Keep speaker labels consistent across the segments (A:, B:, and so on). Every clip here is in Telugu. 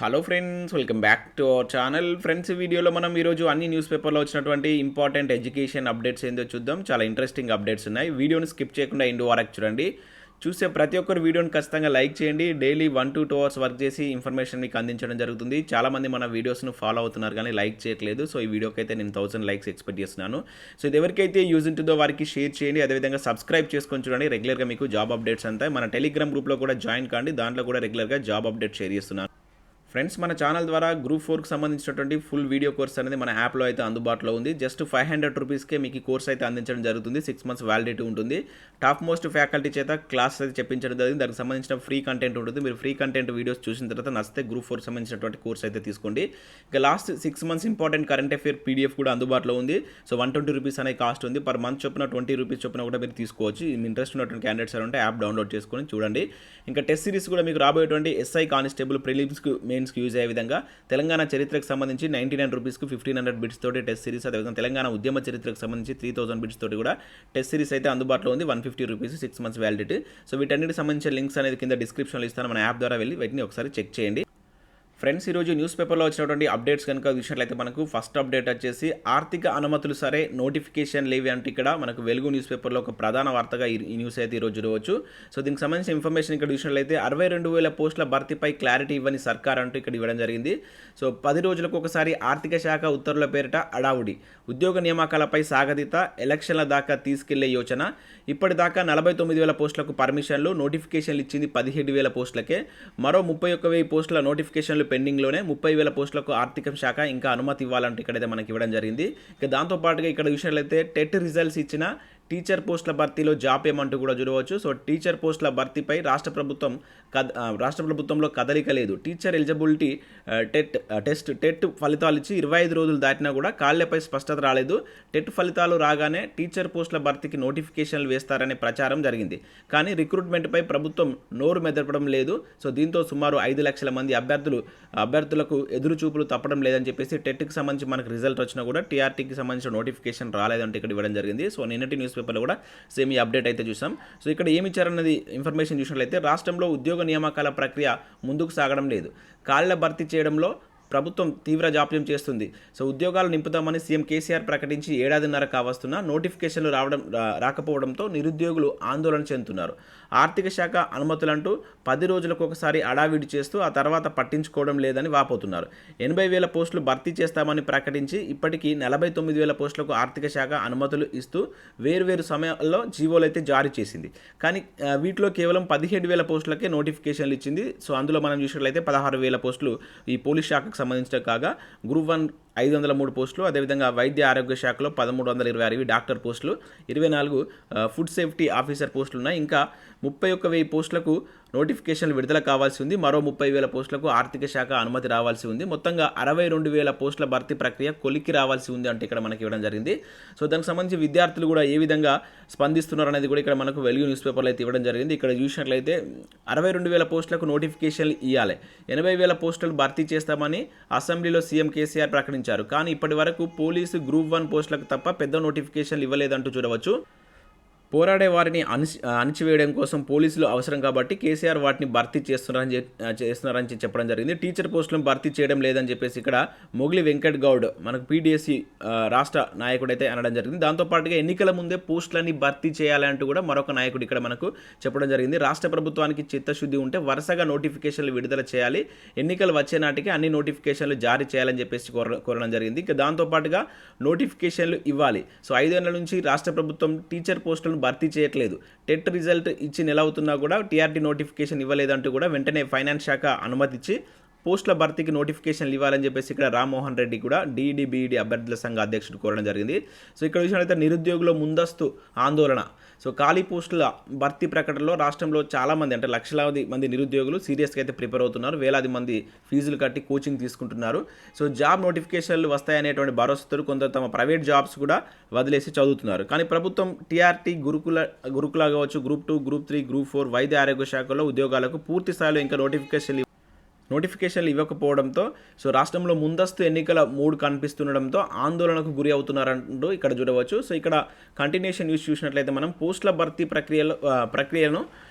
A: Hello friends, welcome back to our channel. Friends, ఈ వీడియోలో మనం ఈరోజు అన్ని న్యూస్ పేపర్లో వచ్చినటువంటి ఇంపార్టెంట్ ఎడ్యుకేషన్ అప్డేట్స్ ఏందో చూద్దాం. చాలా ఇంట్రెస్టింగ్ అప్డేట్స్ ఉన్నాయి. వీడియోని స్కిప్ చేయకుండా ఎండ్ వరకు చూడండి. చూసే ప్రతి ఒక్కరు వీడియోని ఖచ్చితంగా లైక్ చేయండి. డైలీ 1 to 2 అవర్స్ వర్క్ చేసి ఇన్ఫర్మేషన్ మీకు అందించడం జరుగుతుంది. చాలామంది మన వీడియోస్ను ఫాలో అవుతున్నారు కానీ లైక్ చేయట్లేదు. సో ఈ వీడియోకి అయితే నేను 1000 లైక్స్ ఎక్స్పెక్ట్ చేస్తున్నాను. సో ఇది ఎవరికైతే యూజ్ ఉంటుందో వారికి షేర్ చేయండి. అదేవిధంగా సబ్స్క్రైబ్ చేసుకొని చూడండి. రెగ్యులర్గా మీకు జాబ్ అప్డేట్స్ అంతా మన టెలిగ్రామ్ గ్రూప్లో కూడా జాయిన్ కాండి. దాంట్లో కూడా రెగ్యులర్గా జాబ్ అప్డేట్ షేర్ చేస్తున్నాను. ఫ్రెండ్స్, మన ఛానల్ ద్వారా గ్రూప్ 4కి సంబంధించినటువంటి ఫుల్ వీడియో కోర్స్ అనేది మన యాప్లో అయితే అందుబాటులో ఉంది. జస్ట్ 500 రూపీస్కే మీకు ఈ కోర్స్ అయితే అందించడం జరుగుతుంది. 6 months వ్యాలిడిటీ ఉంటుంది. టాప్ మోస్ట్ ఫ్యాకల్టీ చేత క్లాస్ అయితే చెప్పించడం జరిగింది. దానికి సంబంధించిన ఫ్రీ కంటెంట్ ఉంటుంది. మీరు ఫ్రీ కంటెంట్ వీడియోస్ చూసిన తర్వాత నచ్చితే గ్రూప్ 4 సంబంధించినటువంటి కోర్స్ అయితే తీసుకోండి. ఇక last 6 months important current affair PDF కూడా అందుబాటులో ఉంది. సో 120 రూపీస్ అనే కాస్ట్ ఉంది. పర్ మంత్ చొప్పున 20 రూపీస్ చొప్పున కూడా మీరు తీసుకోవచ్చు. మీ ఇంట్రెస్ట్ ఉన్నటువంటి క్యాండిడేట్స్ ఉంటే యాప్ డౌన్లోడ్ చేసుకొని చూడండి. ఇంకా టెస్ట్ సిరీస్ కూడా మీకు రాబోయేటువంటి ఎస్ఐ కానిస్టేబుల్ ప్రిలిమ్స్కి మెయిన్స్కి యూజ్ అయ్యే విధంగా తెలంగాణ చరిత్రకు సంబంధించి 99 రూపీస్కి 1500 బిట్స్ తోటి టెస్ట్ సిరీస్, అదేవిధంగా తెలంగాణ ఉద్యమ చరిత్రకు సంబంధించి 3000 బిట్స్ తోటి కూడా టెస్ట్ సిరీస్ అయితే అందుబాటులో ఉంది. 150 రూపీస్, 6 months వ్యాలిడిటీ. సో వీటన్నిటికి సంబంధించిన లింక్స్ అనేది కింద డిస్క్రిప్షన్లో ఇస్తాను. మన యాప్ ద్వారా వెళ్ళి వీటిని ఒకసారి చెక్ చేయండి. ఫ్రెండ్స్, ఈరోజు న్యూస్ పేపర్లో వచ్చినటువంటి అప్డేట్స్ కనుక చూసినట్లయితే మనకు ఫస్ట్ అప్డేట్ వచ్చేసి ఆర్థిక అనుమతులు సరే నోటిఫికేషన్ లేవి అంటే ఇక్కడ మనకు వెలుగు న్యూస్ పేపర్లో ఒక ప్రధాన వార్తగా ఈ న్యూస్ అయితే ఈరోజు చూడవచ్చు. సో దీనికి సంబంధించిన ఇన్ఫర్మేషన్ ఇక్కడ చూసినట్లయితే 62,000 పోస్టుల భర్తీపై క్లారిటీ ఇవ్వని సర్కార్ అంటూ ఇక్కడ ఇవ్వడం జరిగింది. సో 10 రోజులకు ఒకసారి ఆర్థిక శాఖ ఉత్తర్వుల పేరిట అడావుడి, ఉద్యోగ నియామకాలపై సాగదీత, ఎలక్షన్ల దాకా తీసుకెళ్లే యోచన. ఇప్పటిదాకా 49,000 పోస్టులకు పర్మిషన్లు, నోటిఫికేషన్లు ఇచ్చింది 17,000 పోస్టులకే. మరో 31,000 పోస్టుల నోటిఫికేషన్లు పెండింగ్లోనే. 30,000 పోస్టులకు ఆర్థిక శాఖ ఇంకా అనుమతి ఇవ్వాలంటే ఇక్కడైతే మనకి ఇవ్వడం జరిగింది. ఇక దాంతోపాటుగా ఇక్కడ చూసినట్లయితే టెట్ రిజల్ట్స్ ఇచ్చిన టీచర్ పోస్టుల భర్తీలో జాప్యం అంటూ కూడా చూడవచ్చు. సో టీచర్ పోస్టుల భర్తీపై రాష్ట్ర ప్రభుత్వంలో కదలిక లేదు. టీచర్ ఎలిజిబిలిటీ టెట్ ఫలితాలు ఇచ్చి 25 రోజులు దాటినా కూడా కాళ్లపై స్పష్టత రాలేదు. టెట్ ఫలితాలు రాగానే టీచర్ పోస్టుల భర్తీకి నోటిఫికేషన్లు వేస్తారనే ప్రచారం జరిగింది. కానీ రిక్రూట్మెంట్పై ప్రభుత్వం నోరు మెదపడం లేదు. సో దీంతో సుమారు 5 లక్షల మంది అభ్యర్థులకు ఎదురు చూపులు తప్పడం లేదని చెప్పేసి టెట్కి సంబంధించి మనకు రిజల్ట్ వచ్చినా కూడా టీఆర్టీకి సంబంధించిన నోటిఫికేషన్ రాలేదంటే ఇక్కడ ఇవ్వడం జరిగింది. సో నిన్నటి న్యూస్ పేపర్లో కూడా సేమ్ ఈ అప్డేట్ అయితే చూసాం. సో ఇక్కడ ఏమి ఇచ్చారన్నది ఇన్ఫర్మేషన్ చూసినట్లయితే రాష్ట్రంలో ఉద్యోగ నియామకాల ప్రక్రియ ముందుకు సాగడం లేదు. ఖాళీల భర్తీ చేయడంలో ప్రభుత్వం తీవ్ర జాప్యం చేస్తుంది. సో ఉద్యోగాలు నింపుతామని సీఎం కేసీఆర్ ప్రకటించి 1.5 ఏళ్ల కావస్తున్నా నోటిఫికేషన్లు రాకపోవడంతో నిరుద్యోగులు ఆందోళన చెందుతున్నారు. ఆర్థిక శాఖ అనుమతులంటూ 10 రోజులకు ఒకసారి అడావిడి చేస్తూ ఆ తర్వాత పట్టించుకోవడం లేదని వాపోతున్నారు. 80,000 పోస్టులు భర్తీ చేస్తామని ప్రకటించి ఇప్పటికీ 49,000 పోస్టులకు ఆర్థిక శాఖ అనుమతులు ఇస్తూ వేర్వేరు సమయాల్లో జీవోలు అయితే జారీ చేసింది. కానీ వీటిలో కేవలం 17,000 పోస్టులకే నోటిఫికేషన్లు ఇచ్చింది. సో అందులో మనం చూసినట్లయితే 16,000 పోస్టులు ఈ పోలీస్ శాఖకు సంబంధించిన కాగా గ్రూప్ 1 503 పోస్టులు, అదేవిధంగా వైద్య ఆరోగ్య శాఖలో 1326 డాక్టర్ పోస్టులు, 24 ఫుడ్ సేఫ్టీ ఆఫీసర్ పోస్టులు ఉన్నాయి. ఇంకా 31,000 పోస్టులకు నోటిఫికేషన్లు విడుదల కావాల్సి ఉంది. మరో 30,000 పోస్టులకు ఆర్థిక శాఖ అనుమతి రావాల్సి ఉంది. మొత్తంగా 62,000 పోస్టుల భర్తీ ప్రక్రియ కొలిక్కి రావాల్సి ఉంది అంటే ఇక్కడ మనకి ఇవ్వడం జరిగింది. సో దానికి సంబంధించి విద్యార్థులు కూడా ఏ విధంగా స్పందిస్తున్నారు అనేది కూడా ఇక్కడ మనకు వెలుగు న్యూస్ పేపర్లో అయితే ఇవ్వడం జరిగింది. ఇక్కడ చూసినట్లయితే 62,000 పోస్టులకు నోటిఫికేషన్లు ఇవ్వాలి, 80,000 పోస్టులు భర్తీ చేస్తామని అసెంబ్లీలో సీఎం కేసీఆర్ ప్రకటించారు. కానీ ఇప్పటి వరకు పోలీసు గ్రూప్ 1 పోస్టులకు తప్ప పెద్ద నోటిఫికేషన్లు ఇవ్వలేదంటూ చూడవచ్చు. పోరాడే వారిని అణిచివేయడం కోసం పోలీసులు అవసరం కాబట్టి కేసీఆర్ వాటిని భర్తీ చేస్తున్నారని చెప్పడం జరిగింది. టీచర్ పోస్టులను భర్తీ చేయడం లేదని చెప్పేసి ఇక్కడ మొగిలి వెంకట్ గౌడ్ మనకు పీడీఎస్సీ రాష్ట్ర నాయకుడైతే అనడం జరిగింది. దాంతోపాటుగా ఎన్నికల ముందే పోస్టులని భర్తీ చేయాలంటూ కూడా మరొక నాయకుడు ఇక్కడ మనకు చెప్పడం జరిగింది. రాష్ట్ర ప్రభుత్వానికి చిత్తశుద్ధి ఉంటే వరుసగా నోటిఫికేషన్లు విడుదల చేయాలి, ఎన్నికలు వచ్చే నాటికి అన్ని నోటిఫికేషన్లు జారీ చేయాలని చెప్పేసి కోరడం జరిగింది. ఇక దాంతోపాటుగా నోటిఫికేషన్లు ఇవ్వాలి. సో 5 ఏళ్ల నుంచి రాష్ట్ర ప్రభుత్వం టీచర్ పోస్టులను భర్తీ చేయట్లేదు. టెట్ రిజల్ట్ ఇచ్చి నెల అవుతున్నా కూడా టీఆర్టీ నోటిఫికేషన్ ఇవ్వలేదంటూ కూడా వెంటనే ఫైనాన్స్ శాఖ అనుమతి ఇచ్చి పోస్టుల భర్తీకి నోటిఫికేషన్లు ఇవ్వాలని చెప్పేసి ఇక్కడ రామ్మోహన్ రెడ్డి కూడా బీఈడీ అభ్యర్థుల సంఘ అధ్యక్షుడు కోరడం జరిగింది. సో ఇక్కడ చూసినట్లయితే నిరుద్యోగుల ముందస్తు ఆందోళన. సో ఖాళీ పోస్టుల భర్తీ ప్రకటనలో రాష్ట్రంలో చాలామంది అంటే లక్షలాది మంది నిరుద్యోగులు సీరియస్గా అయితే ప్రిపేర్ అవుతున్నారు. వేలాది మంది ఫీజులు కట్టి కోచింగ్ తీసుకుంటున్నారు. సో జాబ్ నోటిఫికేషన్లు వస్తాయనేటువంటి భరోసాతో కొందరు తమ ప్రైవేట్ జాబ్స్ కూడా వదిలేసి చదువుతున్నారు. కానీ ప్రభుత్వం టీఆర్టీ గురుకుల కావచ్చు, గ్రూప్ 2, గ్రూప్ 3, గ్రూప్ 4 వైద్య ఆరోగ్య శాఖలో ఉద్యోగాలకు పూర్తి స్థాయిలో ఇంకా నోటిఫికేషన్లు ఇవ్వకపోవడంతో సో రాష్ట్రంలో ముందస్తు ఎన్నికల మూడ్ కనిపిస్తుండడంతో ఆందోళనకు గురి అవుతున్నారంటూ ఇక్కడ చూడవచ్చు. సో ఇక్కడ కంటిన్యూషన్ న్యూస్ చూసినట్లయితే మనం పోస్టుల భర్తీ ప్రక్రియను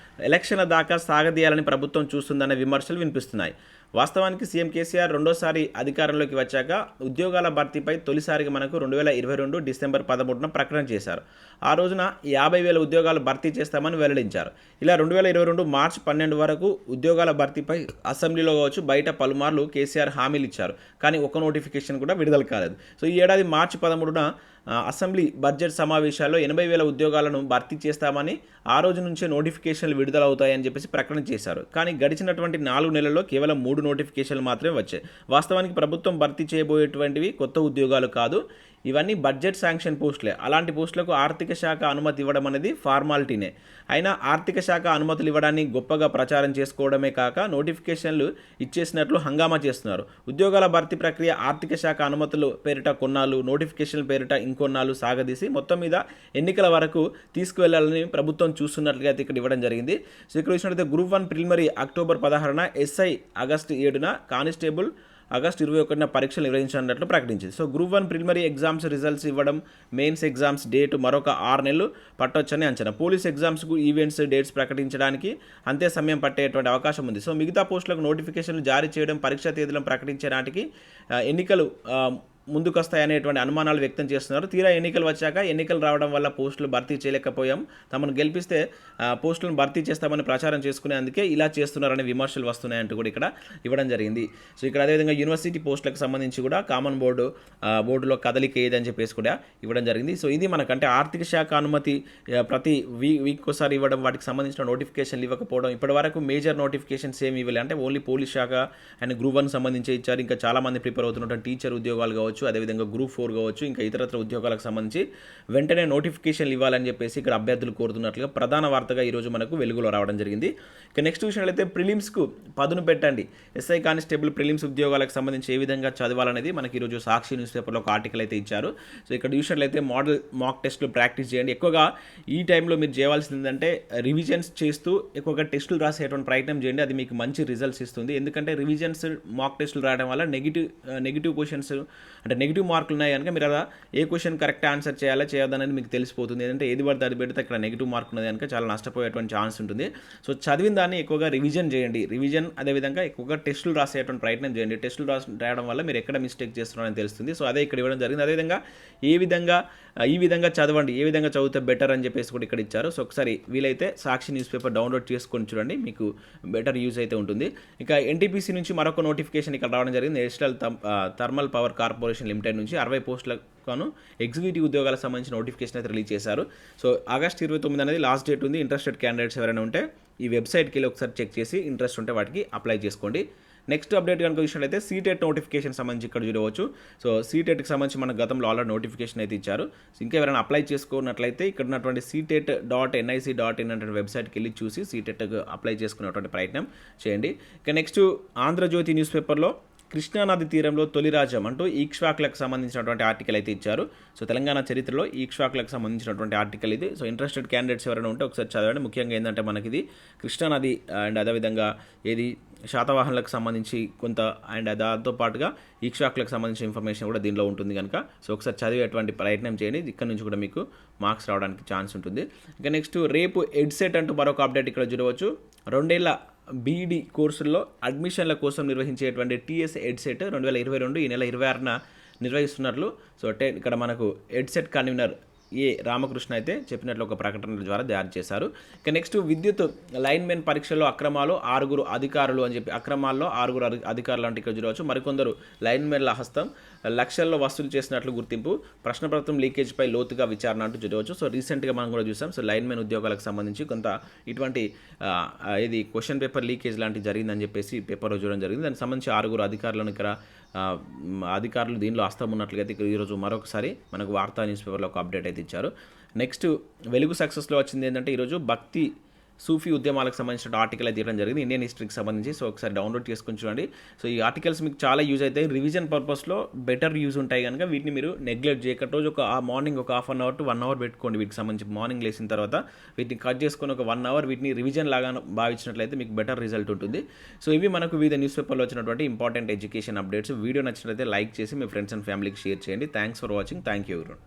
A: ఎలక్షన్ల దాకా సాగదీయాలని ప్రభుత్వం చూస్తుందనే విమర్శలు వినిపిస్తున్నాయి. వాస్తవానికి సీఎం కేసీఆర్ రెండోసారి అధికారంలోకి వచ్చాక ఉద్యోగాల భర్తీపై తొలిసారిగా మనకు 2022 డిసెంబర్ 13న ప్రకటన చేశారు. ఆ రోజున 50,000 ఉద్యోగాలు భర్తీ చేస్తామని వెల్లడించారు. ఇలా 2022 మార్చి 12 వరకు ఉద్యోగాల భర్తీపై అసెంబ్లీలో కావచ్చు బయట పలుమార్లు కేసీఆర్ హామీలు ఇచ్చారు. కానీ ఒక్క నోటిఫికేషన్ కూడా విడుదల కాలేదు. సో ఈ ఏడాది మార్చి 13న అసెంబ్లీ బడ్జెట్ సమావేశాల్లో 80,000 ఉద్యోగాలను భర్తీ చేస్తామని ఆ రోజు నుంచే నోటిఫికేషన్లు విడుదలవుతాయని చెప్పేసి ప్రకటన చేశారు. కానీ గడిచినటువంటి 4 నెలల్లో కేవలం 3 నోటిఫికేషన్లు మాత్రమే వచ్చాయి. వాస్తవానికి ప్రభుత్వం భర్తీ చేయబోయేటువంటివి కొత్త ఉద్యోగాలు కాదు, ఇవన్నీ బడ్జెట్ శాంక్షన్ పోస్టులే. అలాంటి పోస్టులకు ఆర్థిక శాఖ అనుమతి ఇవ్వడం అనేది ఫార్మాలిటీనే. అయినా ఆర్థిక శాఖ అనుమతులు ఇవ్వడాన్ని గొప్పగా ప్రచారం చేసుకోవడమే కాక నోటిఫికేషన్లు ఇచ్చేసినట్లు హంగామా చేస్తున్నారు. ఉద్యోగాల భర్తీ ప్రక్రియ ఆర్థిక శాఖ అనుమతులు పేరిట కొన్నాళ్ళు, నోటిఫికేషన్ల పేరిట ఇంకొన్నాళ్ళు సాగదీసి మొత్తం మీద ఎన్నికల వరకు తీసుకువెళ్లాలని ప్రభుత్వం చూస్తున్నట్లుగా అయితే ఇక్కడ ఇవ్వడం జరిగింది. సో ఇక్కడ చూసినట్లయితే గ్రూప్ 1 ప్రిలిమినరీ అక్టోబర్ 16న, ఎస్ఐ ఆగస్టు 7న, కానిస్టేబుల్ ఆగస్టు 21న పరీక్షలు నిర్వహించనున్నట్లు ప్రకటించింది. So group 1 preliminary exams results ఇవ్వడం, మెయిన్స్ ఎగ్జామ్స్ డేటు మరొక 6 నెలలు పట్టొచ్చని అంచనా. పోలీస్ ఎగ్జామ్స్కు ఈవెంట్స్ డేట్స్ ప్రకటించడానికి అంతే సమయం పట్టేటువంటి అవకాశం ఉంది. సో మిగతా పోస్టులకు నోటిఫికేషన్లు జారీ చేయడం, పరీక్షా తేదీలను ప్రకటించే నాటికి ఎన్నికలు ముందుకొస్తాయనేటువంటి అనుమానాలు వ్యక్తం చేస్తున్నారు. తీరా ఎన్నికలు వచ్చాక ఎన్నికలు రావడం వల్ల పోస్టులు భర్తీ చేయలేకపోయాం, తమను గెలిపిస్తే పోస్టులను భర్తీ చేస్తామని ప్రచారం చేసుకునేందుకే ఇలా చేస్తున్నారనే విమర్శలు వస్తున్నాయంటూ కూడా ఇక్కడ ఇవ్వడం జరిగింది. సో ఇక్కడ అదేవిధంగా యూనివర్సిటీ పోస్టులకు సంబంధించి కూడా కామన్ బోర్డులో కదలిక ఏదని చెప్పేసి కూడా ఇవ్వడం జరిగింది. సో ఇది మనకంటే ఆర్థిక శాఖ అనుమతి ప్రతి వీక్ ఒకసారి ఇవ్వడం, వాటికి సంబంధించిన నోటిఫికేషన్లు ఇవ్వకపోవడం, ఇప్పటివరకు మేజర్ నోటిఫికేషన్స్ ఏమి ఇవ్వలేదు. అంటే ఓన్లీ పోలీస్ శాఖ అండ్ గ్రూప్ 1 సంబంధించి ఇచ్చారు. ఇంకా చాలామంది ప్రిపేర్ అవుతున్నటువంటి టీచర్ ఉద్యోగాలు కావచ్చు, అదేవిధంగా గ్రూప్ 4 కావచ్చు, ఇంకా ఇతరత్ర ఉద్యోగాలకు సంబంధించి వెంటనే నోటిఫికేషన్లు ఇవ్వాలని చెప్పేసి ఇక్కడ అభ్యర్థులు కోరుతున్నట్లుగా ప్రధాన వార్తగా ఈరోజు మనకు వెలుగులో రావడం జరిగింది. ఇక నెక్స్ట్ చూసినట్లయితే ప్రిలిమ్స్కు పదును పెట్టండి, ఎస్ఐ కానిస్టేబుల్ ప్రిలిమ్స్ ఉద్యోగాలకు సంబంధించి ఏ విధంగా చదవాలనేది మనకి ఈరోజు సాక్షి న్యూస్ పేపర్లో ఒక ఆర్టికల్ అయితే ఇచ్చారు. సో ఇక్కడ చూసినట్లయితే మోడల్ మాక్ టెస్టులు ప్రాక్టీస్ చేయండి. ఎక్కువగా ఈ టైంలో మీరు చేయాల్సింది ఏంటంటే రివిజన్స్ చేస్తూ ఎక్కువగా టెస్టులు రాసేటువంటి ప్రయత్నం చేయండి. అది మీకు మంచి రిజల్ట్స్ ఇస్తుంది. ఎందుకంటే రివిజన్స్ మాక్ టెస్టులు రాయడం వల్ల నెగిటివ్ క్వశ్చన్స్ అంటే నెగిటివ్ మార్కులు ఉన్నాయి కనుక మీరు అలా ఏ క్వశ్చన్ కరెక్ట్ ఆన్సర్ చేయాలో చేయొద్దనేది మీకు తెలిసిపోతుంది. ఏంటంటే ఏది పడితే అది పెడితే ఇక్కడ నెగిటివ్ మార్క్ ఉన్నది కనుక చాలా నష్టపోయేటువంటి ఛాన్స్ ఉంటుంది. సో చదివిన దాన్ని ఎక్కువగా రివిజన్ చేయండి. రివిజన్ అదేవిధంగా ఎక్కువగా టెస్టులు రాసేటువంటి ప్రయత్నం చేయండి. టెస్టులు రాయడం వల్ల మీరు ఎక్కడ మిస్టేక్ చేస్తున్నారని తెలుస్తుంది. సో అదే ఇక్కడ ఇవ్వడం జరిగింది. అదేవిధంగా ఈ విధంగా చదవండి, ఏ విధంగా చదివితే బెటర్ అని చెప్పేసి కూడా ఇక్కడ ఇచ్చారు. సో ఒకసారి వీలైతే సాక్షి న్యూస్ పేపర్ డౌన్లోడ్ చేసుకొని చూడండి, మీకు బెటర్ యూజ్ అయితే ఉంటుంది. ఇక NTPC నుంచి మరొక నోటిఫికేషన్ ఇక్కడ రావడం జరిగింది. National thermal power corporation limited నుంచి 60 పోస్టులకు ఎగ్జిక్యూటివ్ ఉద్యోగాలకు సంబంధించిన నోటిఫికేషన్ అయితే రిలీజ్ చేశారు. సో ఆగస్టు 29 అనేది లాస్ట్ డేట్ ఉంది. ఇంట్రెస్టెడ్ క్యాండిడేట్స్ ఎవరైనా ఉంటే ఈ వెబ్సైట్కి వెళ్ళి ఒకసారి చెక్ చేసి ఇంట్రెస్ట్ ఉంటే వాటికి అప్లై చేసుకోండి. నెక్స్ట్ అప్డేట్ కనుక చూసినట్లయితే సీటెట్ నోటిఫికేషన్ సంబంధించి ఇక్కడ చూడవచ్చు. సో సీటెట్కి సంబంధించి మన గతంలో ఆల్రెడీ నోటిఫికేషన్ అయితే ఇచ్చారు. సో ఇంకా ఎవరైనా అప్లై చేసుకున్నట్లయితే ఇక్కడ ఉన్నటువంటి ctet.nic.in అనే వెబ్సైట్కి వెళ్ళి చూసి సీటెట్కి అప్లై చేసుకునేటువంటి ప్రయత్నం చేయండి. ఇక నెక్స్ట్ ఆంధ్రజ్యోతి న్యూస్ పేపర్లో కృష్ణానది తీరంలో తొలి రాజ్యం అంటూ ఈక్ష్వాకులకు సంబంధించినటువంటి ఆర్టికల్ అయితే ఇచ్చారు. సో తెలంగాణ చరిత్రలో ఈక్ష్వాకులకు సంబంధించినటువంటి ఆర్టికల్ ఇది. సో ఇంట్రెస్టెడ్ క్యాండిడేట్స్ ఎవరైనా ఉంటే ఒకసారి చదవండి. ముఖ్యంగా ఏంటంటే మనకి ఇది కృష్ణానది అండ్ అదేవిధంగా ఏది శాతవాహనులకు సంబంధించి కొంత అండ్ దాంతో పాటుగా ఈక్ష్వాకులకు సంబంధించిన ఇన్ఫర్మేషన్ కూడా దీనిలో ఉంటుంది కనుక సో ఒకసారి చదివేటువంటి ప్రయత్నం చేయండి. ఇక్కడ నుంచి కూడా మీకు మార్క్స్ రావడానికి ఛాన్స్ ఉంటుంది. ఇక నెక్స్ట్ రేపు ఎడ్సెట్ అంటూ మరొక అప్డేట్ ఇక్కడ చూడవచ్చు. 2 ఏళ్ల బీఈడి కోర్సుల్లో అడ్మిషన్ల కోసం నిర్వహించేటువంటి టీఎస్ ఎడ్సెట్ 2022 ఈ నెల 26న నిర్వహిస్తున్నట్లు సో ఇక్కడ మనకు ఎడ్సెట్ కన్వీనర్ రామకృష్ణ అయితే చెప్పినట్లు ఒక ప్రకటన ద్వారా జారీ చేశారు. ఇక నెక్స్ట్ విద్యుత్ లైన్మెన్ పరీక్షల్లో అక్రమాలు 6 అధికారులు అని చెప్పి అక్రమాల్లో 6 అధికారులు అంటే ఇక్కడ చూడవచ్చు. మరికొందరు లైన్మెన్ల హస్తం, లక్షల్లో వసూలు చేసినట్లు గుర్తింపు, ప్రశ్నపత్రం లీకేజ్పై లోతుగా విచారణ అంటూ చూడవచ్చు. సో రీసెంట్గా మనం కూడా చూసాం. సో లైన్మెన్ ఉద్యోగాలకు సంబంధించి కొంత ఇటువంటి ఇది క్వశ్చన్ పేపర్ లీకేజ్ లాంటివి జరిగిందని చెప్పేసి పేపర్లో చూడడం జరిగింది. దానికి సంబంధించి 6 అధికారులను ఇక్కడ అధికారులు దీనిలో హస్తం ఉన్నట్లుగా అయితే ఈరోజు మరొకసారి మనకు వార్తా న్యూస్ పేపర్లో ఒక అప్డేట్ అయితే ఇచ్చారు. నెక్స్ట్ వెలుగు సక్సెస్లో వచ్చింది ఏంటంటే ఈరోజు భక్తి సూఫీ ఉద్యమాలకు సంబంధించిన ఆర్టికల్ అయితే ఇవ్వడం జరిగింది ఇండియన్ హిస్టరీకి సంబంధించి. సో ఒకసారి డౌన్లోడ్ చేసుకొని చూడండి. సో ఈ ఆర్టికల్స్ మీకు చాలా యూజ్ అవుతాయి. రివిజన్ పర్పస్లో బెటర్ యూజ్ ఉంటాయి కనుక వీటిని మీరు నెగ్లెక్ట్ చేయకుండా రోజు మార్నింగ్ ఒక ½ అవర్ టు 1 అవర్ పెట్టుకోండి. వీటికి సంబంధించి మార్నింగ్ లేచిన తర్వాత వీటిని కట్ చేసుకొని ఒక 1 అవర్ వీటిని రివిజన్ లాగా భావించినట్లయితే మీకు బెటర్ రిజల్ట్ ఉంటుంది. సో ఇవి మనకు వివిధ న్యూస్ పేపర్లో వచ్చినటువంటి ఇంపార్టెంట్ ఎడ్యుకేషన్ అప్డేట్స్. వీడియో నచ్చినట్లయితే లైక్ చేసి మీ ఫ్రెండ్స్ అండ్ ఫ్యామిలీకి షేర్ చేయండి. Thanks for watching. Thank you everyone.